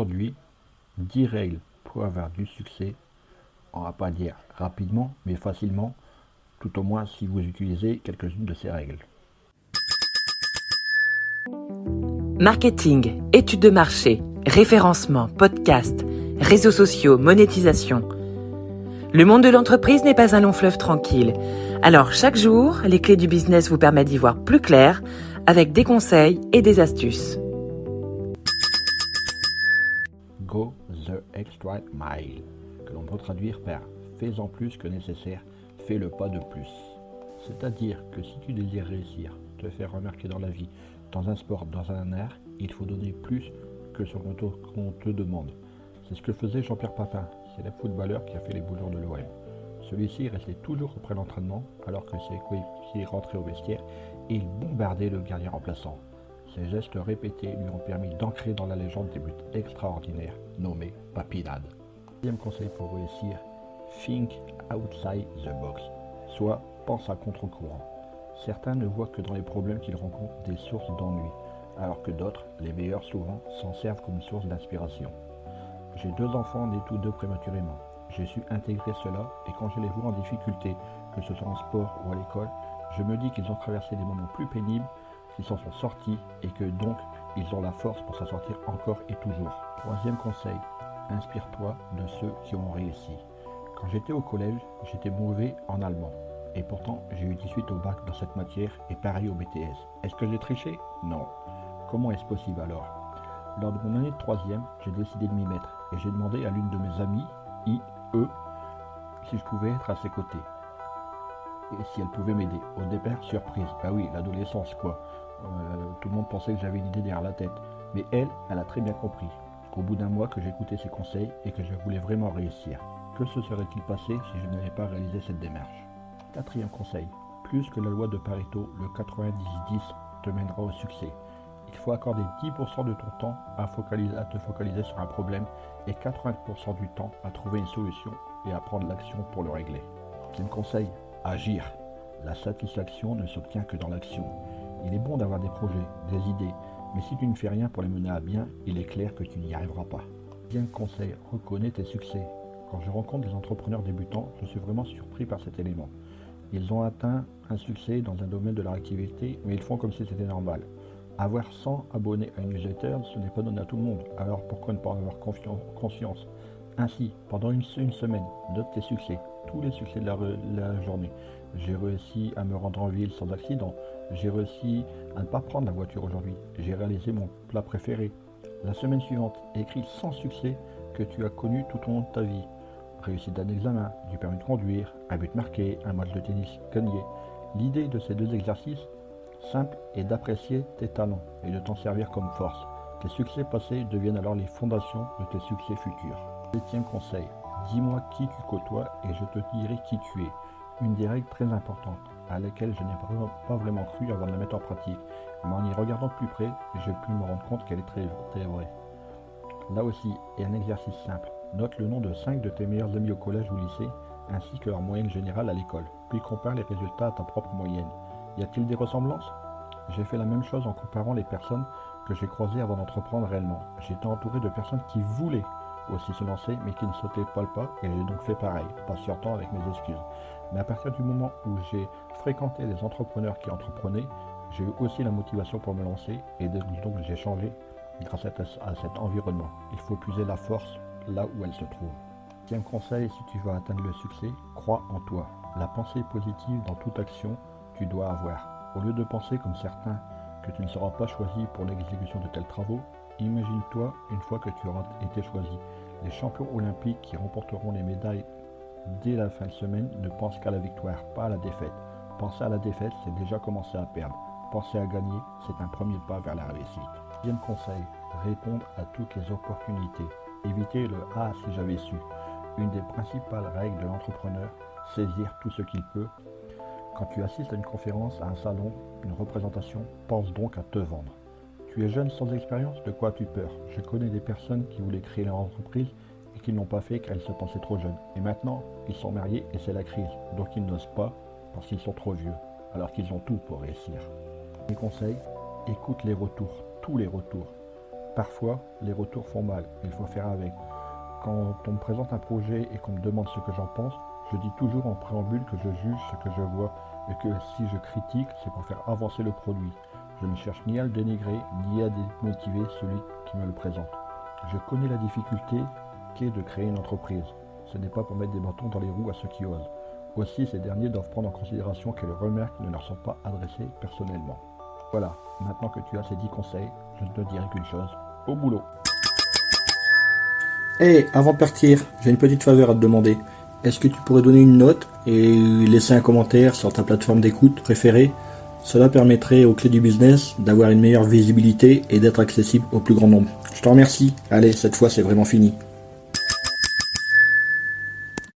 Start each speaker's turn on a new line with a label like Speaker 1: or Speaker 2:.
Speaker 1: Aujourd'hui, 10 règles pour avoir du succès. On va pas dire rapidement, mais facilement, tout au moins si vous utilisez quelques-unes de ces règles.
Speaker 2: Marketing, études de marché, référencement, podcast, réseaux sociaux, monétisation. Le monde de l'entreprise n'est pas un long fleuve tranquille. Alors chaque jour, les clés du business vous permettent d'y voir plus clair avec des conseils et des astuces.
Speaker 1: Go the extra mile, que l'on peut traduire par fais-en plus que nécessaire, fais le pas de plus. C'est-à-dire que si tu désires réussir, te faire remarquer dans la vie, dans un sport, dans un art, il faut donner plus que ce qu'on te demande. C'est ce que faisait Jean-Pierre Papin, c'est le footballeur qui a fait les beaux jours de l'OM. Celui-ci restait toujours après l'entraînement alors que ses coéquipiers rentraient au vestiaire et il bombardait le gardien remplaçant. Ces gestes répétés lui ont permis d'ancrer dans la légende des buts extraordinaires nommés Papinade. Deuxième conseil pour réussir, think outside the box, soit pense à contre-courant. Certains ne voient que dans les problèmes qu'ils rencontrent des sources d'ennui, alors que d'autres, les meilleurs souvent, s'en servent comme source d'inspiration. J'ai 2 enfants nés tous 2 prématurément. J'ai su intégrer cela et quand je les vois en difficulté, que ce soit en sport ou à l'école, je me dis qu'ils ont traversé des moments plus pénibles, qu'ils s'en sont sortis et que donc ils ont la force pour s'en sortir encore et toujours. Troisième conseil, inspire-toi de ceux qui ont réussi. Quand j'étais au collège, j'étais mauvais en allemand. Et pourtant, j'ai eu 18 au bac dans cette matière et pareil au BTS. Est-ce que j'ai triché? Non. Comment est-ce possible alors? Lors de mon année de 3e, j'ai décidé de m'y mettre et j'ai demandé à l'une de mes amies, IE, si je pouvais être à ses côtés et si elle pouvait m'aider. Au départ, surprise. Bah oui, l'adolescence quoi. Tout le monde pensait que j'avais une idée derrière la tête. Mais elle a très bien compris. Qu'au bout d'un mois que j'écoutais ses conseils et que je voulais vraiment réussir. Que se serait-il passé si je n'avais pas réalisé cette démarche? Quatrième conseil. Plus que la loi de Pareto, le 90-10 te mènera au succès. Il faut accorder 10% de ton temps à te focaliser sur un problème et 80% du temps à trouver une solution et à prendre l'action pour le régler. Quatrième conseil, agir. La satisfaction ne s'obtient que dans l'action. Il est bon d'avoir des projets, des idées, mais si tu ne fais rien pour les mener à bien, il est clair que tu n'y arriveras pas. Deuxième conseil, reconnais tes succès. Quand je rencontre des entrepreneurs débutants, je suis vraiment surpris par cet élément. Ils ont atteint un succès dans un domaine de leur activité, mais ils font comme si c'était normal. Avoir 100 abonnés à une newsletter, ce n'est pas donné à tout le monde, alors pourquoi ne pas en avoir conscience? Ainsi, pendant une semaine, note tes succès, tous les succès de la journée. J'ai réussi à me rendre en ville sans accident, j'ai réussi à ne pas prendre la voiture aujourd'hui, j'ai réalisé mon plat préféré. La semaine suivante, écris 100 succès que tu as connus tout au long de ta vie. Réussite d'un examen, du permis de conduire, un but marqué, un match de tennis gagné. L'idée de ces 2 exercices simples est d'apprécier tes talents et de t'en servir comme force. Tes succès passés deviennent alors les fondations de tes succès futurs. 7e conseil, dis-moi qui tu côtoies et je te dirai qui tu es. Une des règles très importantes à laquelle je n'ai pas vraiment cru avant de la mettre en pratique, mais en y regardant de plus près, j'ai pu me rendre compte qu'elle est très vraie. Là aussi, est un exercice simple. Note le nom de 5 de tes meilleurs amis au collège ou au lycée, ainsi que leur moyenne générale à l'école, puis compare les résultats à ta propre moyenne. Y a-t-il des ressemblances? J'ai fait la même chose en comparant les personnes que j'ai croisées avant d'entreprendre réellement. J'étais entouré de personnes qui voulaient aussi se lancer, mais qui ne sautaient pas le pas, et j'ai donc fait pareil, patientant avec mes excuses. Mais à partir du moment où j'ai fréquenté des entrepreneurs qui entreprenaient, j'ai eu aussi la motivation pour me lancer, et donc j'ai changé grâce à cet environnement. Il faut puiser la force là où elle se trouve. 10e conseil, si tu veux atteindre le succès, crois en toi. La pensée positive dans toute action, tu dois avoir. Au lieu de penser comme certains que tu ne seras pas choisi pour l'exécution de tels travaux, imagine-toi une fois que tu auras été choisi. Les champions olympiques qui remporteront les médailles dès la fin de semaine ne pensent qu'à la victoire, pas à la défaite. Penser à la défaite, c'est déjà commencer à perdre. Penser à gagner, c'est un premier pas vers la réussite. 10e conseil, répondre à toutes les opportunités. Éviter le « ah si j'avais su ». Une des principales règles de l'entrepreneur, saisir tout ce qu'il peut. Quand tu assistes à une conférence, à un salon, une représentation, pense donc à te vendre. Tu es jeune sans expérience, de quoi as-tu peur? Je connais des personnes qui voulaient créer leur entreprise et qui ne l'ont pas fait car ils se pensaient trop jeunes. Et maintenant, ils sont mariés et c'est la crise. Donc ils n'osent pas parce qu'ils sont trop vieux, alors qu'ils ont tout pour réussir. Mes conseils, écoute les retours, tous les retours. Parfois, les retours font mal, mais il faut faire avec. Quand on me présente un projet et qu'on me demande ce que j'en pense, je dis toujours en préambule que je juge ce que je vois et que si je critique, c'est pour faire avancer le produit. Je ne cherche ni à le dénigrer, ni à démotiver celui qui me le présente. Je connais la difficulté qu'est de créer une entreprise. Ce n'est pas pour mettre des bâtons dans les roues à ceux qui osent. Aussi, ces derniers doivent prendre en considération que les remarques ne leur sont pas adressées personnellement. Voilà, maintenant que tu as ces 10 conseils, je ne te dirai qu'une chose, au boulot.
Speaker 3: Hey, avant de partir, j'ai une petite faveur à te demander. Est-ce que tu pourrais donner une note et laisser un commentaire sur ta plateforme d'écoute préférée? Cela permettrait aux clés du business d'avoir une meilleure visibilité et d'être accessible au plus grand nombre. Je te remercie. Allez, cette fois c'est vraiment fini.